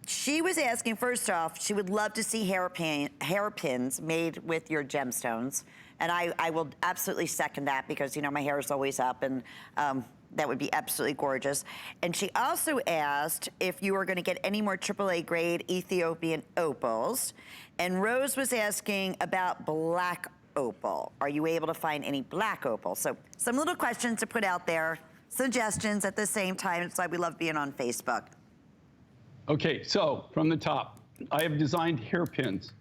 Speaker 1: She was asking, first off, she would love to see hairpins made with your gemstones. And I will absolutely second that because, you know, my hair is always up, and that would be absolutely gorgeous. And she also asked if you were gonna get any more AAA grade Ethiopian opals. And Rose was asking about black opal. Are you able to find any black opal? So some little questions to put out there, suggestions at the same time. It's why we love being on Facebook.
Speaker 2: Okay, so from the top, I have designed hairpins.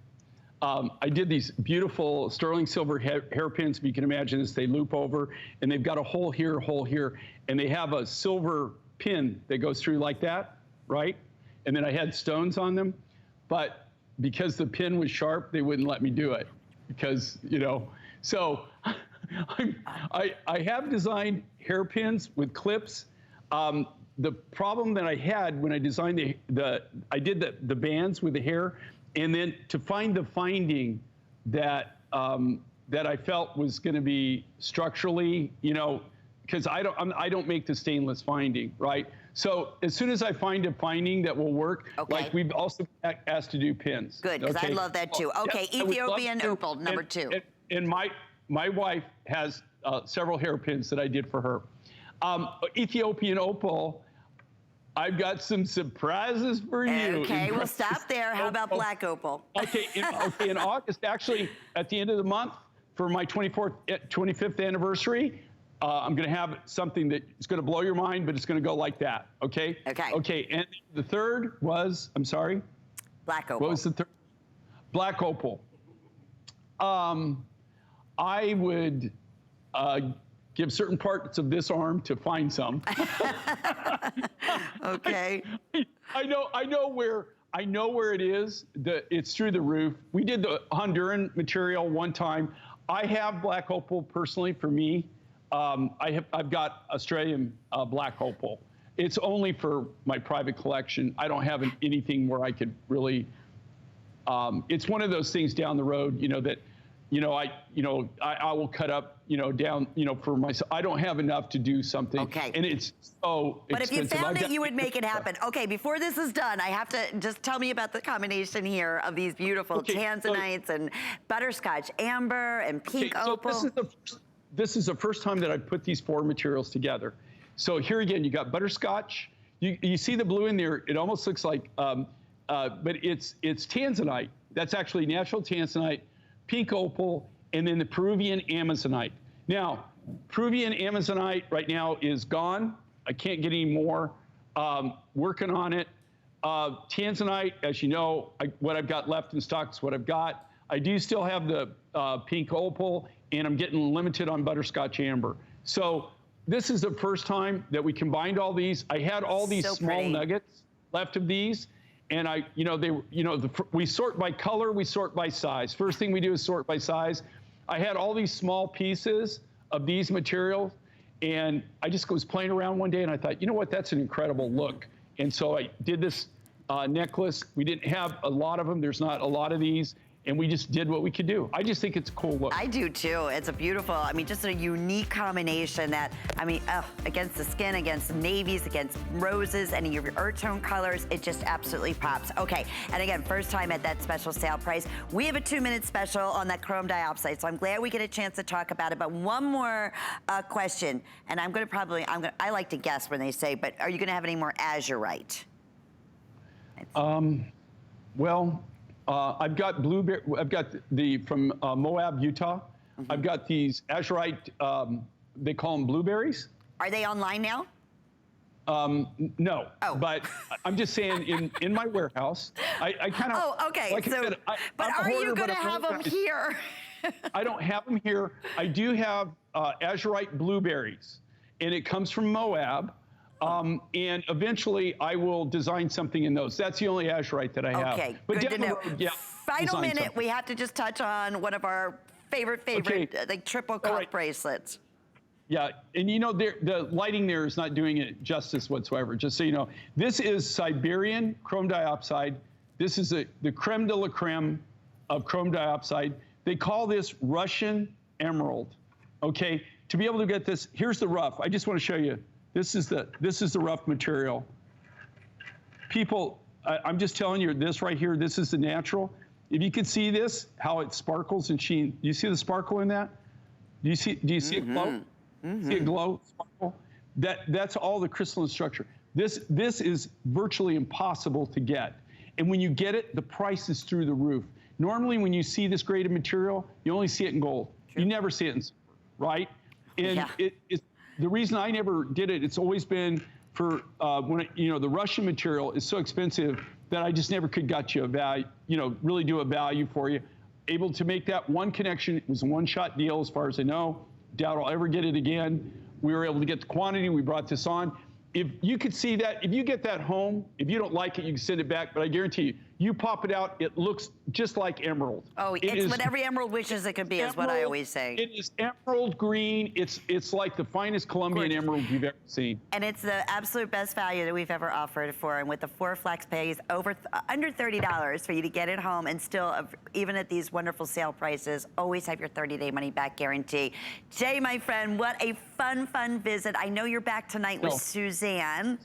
Speaker 2: I did these beautiful sterling silver hairpins. If you can imagine this, they loop over, and they've got a hole here, and they have a silver pin that goes through like that, right? And then I had stones on them, but because the pin was sharp, they wouldn't let me do it because, you know, so I have designed hairpins with clips. The problem that I had when I designed I did the bands with the hair, and then to find the finding that that I felt was going to be structurally, you know, because I don't make the stainless finding, right? So as soon as I find a finding that will work, like we've also asked to do pins.
Speaker 1: Good, because I love that too. Okay, yeah, Ethiopian opal, number two.
Speaker 2: And my wife has several hairpins that I did for her. Ethiopian opal, I've got some surprises for you.
Speaker 1: Okay, we'll stop there. How about black opal?
Speaker 2: Okay, in August, actually, at the end of the month, for my 25th anniversary, I'm going to have something that is going to blow your mind, but it's going to go like that, okay?
Speaker 1: Okay.
Speaker 2: Okay, and the third was, I'm sorry?
Speaker 1: Black opal.
Speaker 2: What was the third? Black opal. I would give certain parts of this arm to find some.
Speaker 1: Okay.
Speaker 2: I know where it is. It's through the roof. We did the Honduran material one time. I have black opal personally for me. I've got Australian black opal. It's only for my private collection. I don't have anything where I could really. It's one of those things down the road, you know, that. I will cut up, down, for myself. I don't have enough to do something. Okay. And it's so expensive.
Speaker 1: But if you found it, you would make it happen. Okay, before this is done, I have to just tell me about the combination here of these beautiful tanzanites and butterscotch amber and pink opal.
Speaker 2: So this is the first time that I've put these four materials together. So here again, you got butterscotch. You see the blue in there. It almost looks like, but it's tanzanite. That's actually natural tanzanite. Pink opal, and then the Peruvian amazonite. Now, Peruvian amazonite right now is gone. I can't get any more. Working on it. Tanzanite, as you know, what I've got left in stock is what I've got. I do still have the pink opal and I'm getting limited on butterscotch amber. So this is the first time that we combined all these. I had all these
Speaker 1: So
Speaker 2: small
Speaker 1: pretty.
Speaker 2: nuggets left of these, and we sort by color, we sort by size. First thing we do is sort by size. I had all these small pieces of these materials, and I just was playing around one day, and I thought, you know what, that's an incredible look. And so I did this necklace. We didn't have a lot of them. There's not a lot of these. And we just did what we could do. I just think it's a cool look.
Speaker 1: I do too. It's a beautiful, I mean, just a unique combination that, I mean, against the skin, against navies, against roses, any of your earth tone colors, it just absolutely pops. Okay, and again, first time at that special sale price. We have a 2-minute special on that chrome diopside, so I'm glad we get a chance to talk about it. But one more question, and I like to guess when they say, but are you gonna have any more azurite?
Speaker 2: I've got blueberry. I've got the from Moab, Utah. I've got these azurite. They call them blueberries.
Speaker 1: Are they online now?
Speaker 2: No.
Speaker 1: Oh.
Speaker 2: But I'm just saying, in my warehouse, I kind of.
Speaker 1: Oh, okay.
Speaker 2: Like
Speaker 1: So,
Speaker 2: I said,
Speaker 1: but
Speaker 2: I'm a
Speaker 1: are you
Speaker 2: hoarder,
Speaker 1: going to
Speaker 2: but I'm
Speaker 1: have them
Speaker 2: organized.
Speaker 1: here?
Speaker 2: I don't have them here. I do have azurite blueberries, and it comes from Moab. And eventually I will design something in those. That's the only azurite that I have.
Speaker 1: Okay,
Speaker 2: But
Speaker 1: good to
Speaker 2: down the
Speaker 1: know.
Speaker 2: road, yeah,
Speaker 1: Final
Speaker 2: design
Speaker 1: minute,
Speaker 2: something.
Speaker 1: we have to just touch on one of our favorite,
Speaker 2: Okay.
Speaker 1: like triple
Speaker 2: All
Speaker 1: cuff
Speaker 2: right.
Speaker 1: bracelets.
Speaker 2: Yeah, and you know, the lighting there is not doing it justice whatsoever, just so you know. This is Siberian chrome diopside. This is the creme de la creme of chrome diopside. They call this Russian emerald, okay? To be able to get this, here's the rough. I just want to show you. This is the rough material. People, I'm just telling you, this right here, this is the natural. If you could see this, how it sparkles and sheen. Do you see the sparkle in that? Do you see it glow? See it glow, sparkle? That's all the crystalline structure. This is virtually impossible to get. And when you get it, the price is through the roof. Normally, when you see this grade of material, you only see it in gold. You never see it in silver, right? And it's the reason I never did it, it's always been for the Russian material is so expensive that I just never could get you a value, really do a value for you. Able to make that one connection. It was a one-shot deal as far as I know. Doubt I'll ever get it again. We were able to get the quantity. We brought this on. If you could see that, if you get that home, if you don't like it, you can send it back. But I guarantee you, you pop it out, it looks just like emerald.
Speaker 1: Oh, it's what every emerald wishes it could be, is what I always say.
Speaker 2: It is emerald green. It's like the finest Colombian emerald you've ever seen.
Speaker 1: And it's the absolute best value that we've ever offered for. And with the 4 flex pays, under $30 for you to get it home, and still, even at these wonderful sale prices, always have your 30-day money-back guarantee. Jay, my friend, what a fun visit. I know you're back tonight with Suzanne.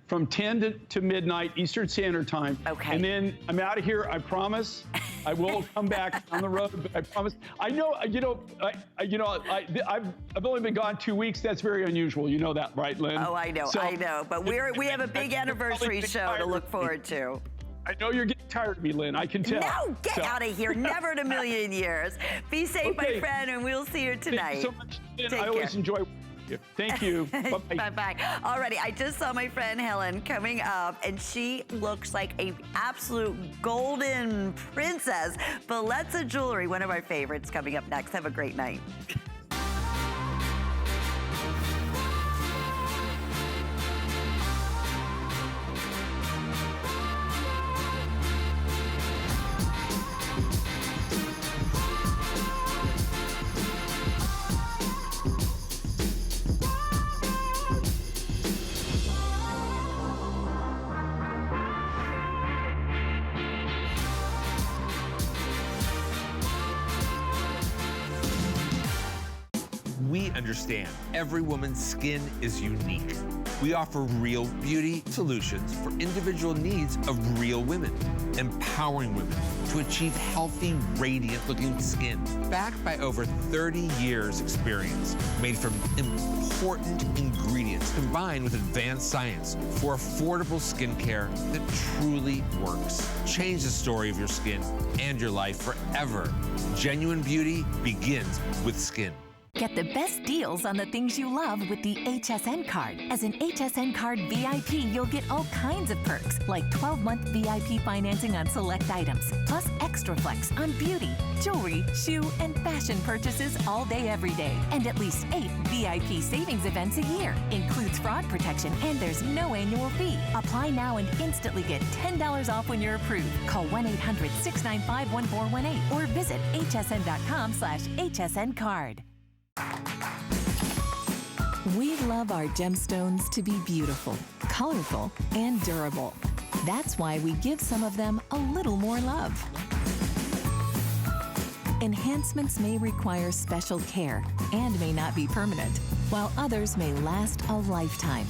Speaker 2: From 10 to midnight Eastern Standard Time.
Speaker 1: Okay.
Speaker 2: And then I'm out of here, I promise. I will come back on the road, but I promise. I know, I've only been gone 2 weeks. That's very unusual. You know that, right, Lynn?
Speaker 1: Oh, I know,
Speaker 2: So,
Speaker 1: I know. But we have a big anniversary show to look forward to.
Speaker 2: I know you're getting tired of me, Lynn. I can tell.
Speaker 1: No, get out of here. Never in a million years. Be safe, my friend, and we'll see you tonight.
Speaker 2: Thank you so much, Lynn.
Speaker 1: Take
Speaker 2: I always
Speaker 1: care.
Speaker 2: enjoy. Thank you. Bye-bye.
Speaker 1: Bye-bye. Alrighty, I just saw my friend Helen coming up, and she looks like a absolute golden princess. Valletta Jewelry, one of our favorites, coming up next. Have a great night.
Speaker 3: We understand every woman's skin is unique. We offer real beauty solutions for individual needs of real women, empowering women to achieve healthy, radiant-looking skin, backed by over 30 years' experience, made from important ingredients combined with advanced science for affordable skincare that truly works. Change the story of your skin and your life forever. Genuine beauty begins with skin.
Speaker 4: Get the best deals on the things you love with the HSN card. As an HSN Card VIP, you'll get all kinds of perks, like 12-month VIP financing on select items, plus extra flex on beauty, jewelry, shoe, and fashion purchases all day, every day. And at least 8 VIP savings events a year. Includes fraud protection, and there's no annual fee. Apply now and instantly get $10 off when you're approved. Call 1-800-695-1418 or visit hsn.com/HSN Card. We love our gemstones to be beautiful, colorful, and durable. That's why we give some of them a little more love. Enhancements may require special care and may not be permanent, while others may last a lifetime.